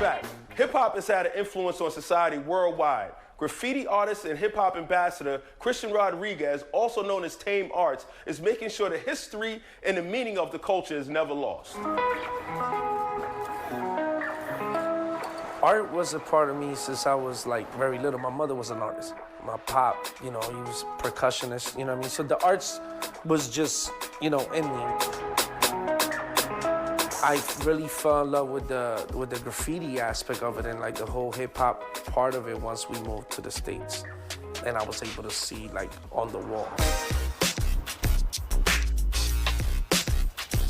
Welcome back. Hip-hop has had an influence on society worldwide. Graffiti artist and hip-hop ambassador Christian Rodriguez, also known as Tame Artz, is making sure the history and the meaning of the culture is never lost. Art was a part of me since I was like very little. My mother was an artist. My pop, you know, he was percussionist, you know what I mean? So the arts was just, you know, in me. I really fell in love with the graffiti aspect of it and like the whole hip hop part of it once we moved to the States. And I was able to see like on the wall.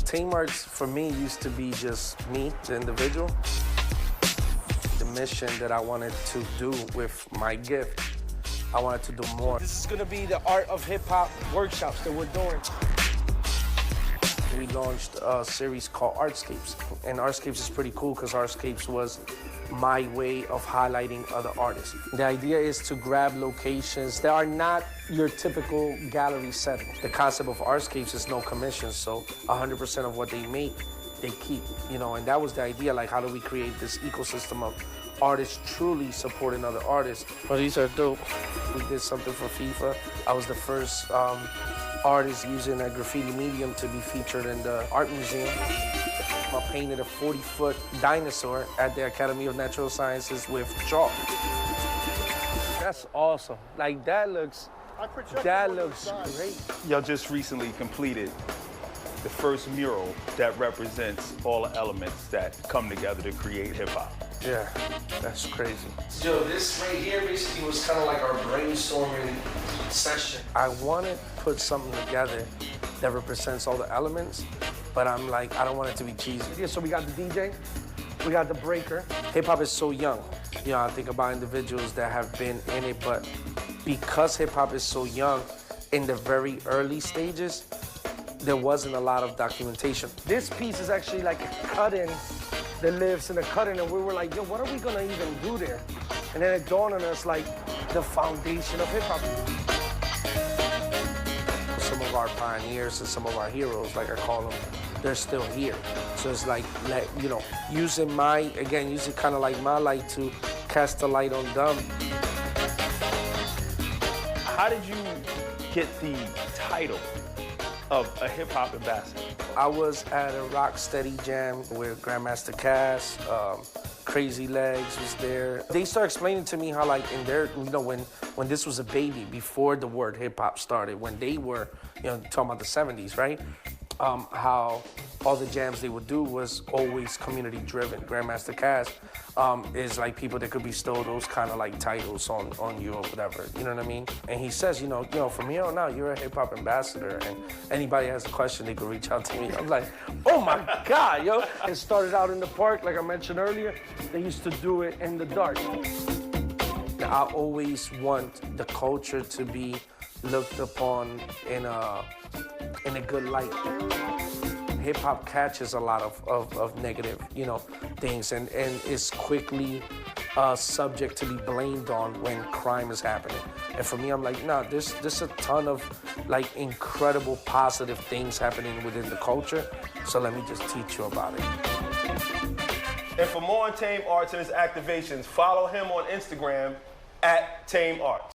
Tame Artz for me used to be just me, the individual. The mission that I wanted to do with my gift, I wanted to do more. This is gonna be the art of hip hop workshops that we're doing. We launched a series called Artscapes. And Artscapes is pretty cool because Artscapes was my way of highlighting other artists. The idea is to grab locations that are not your typical gallery setting. The concept of Artscapes is no commission, so 100% of what they make, they keep, you know, and that was the idea, like how do we create this ecosystem of artists truly supporting other artists. Well, these are dope. We did something for FIFA. I was the first artist using a graffiti medium to be featured in the art museum. I painted a 40-foot dinosaur at the Academy of Natural Sciences with chalk. That's awesome. Like that looks great. Y'all just recently completed the first mural that represents all the elements that come together to create hip-hop. Yeah, that's crazy. Yo, this right here basically was kind of like our brainstorming session. I want to put something together that represents all the elements, but I'm like, I don't want it to be cheesy. Yeah, so we got the DJ, we got the breaker. Hip-hop is so young. You know, I think about individuals that have been in it, but because hip-hop is so young, in the very early stages, there wasn't a lot of documentation. This piece is actually like a cut-in that lives in a cut-in, and we were like, yo, what are we gonna even do there? And then it dawned on us like the foundation of hip-hop. Some of our pioneers and some of our heroes, like I call them, they're still here. So it's like, you know, using kind of like my light to cast a light on them. How did you get the title of a hip-hop ambassador? I was at a Rocksteady jam with Grandmaster Cass, Crazy Legs was there. They started explaining to me how, like, in their, you know, when this was a baby, before the word hip-hop started, when they were, you know, talking about the 70s, right? How all the jams they would do was always community-driven. Grandmaster Cass is like people that could bestow those kind of like titles on you or whatever, you know what I mean? And he says, you know, from here on out, you're a hip-hop ambassador, and anybody has a question, they could reach out to me. I'm like, oh my God, yo. It started out in the park, like I mentioned earlier. They used to do it in the dark. I always want the culture to be looked upon in a good light. Hip-hop catches a lot of negative, you know, things and is quickly subject to be blamed on when crime is happening. And for me, I'm like, nah, there's a ton of like incredible positive things happening within the culture, so let me just teach you about it. And for more on Tame Artz and his activations, follow him on Instagram @Tame Artz.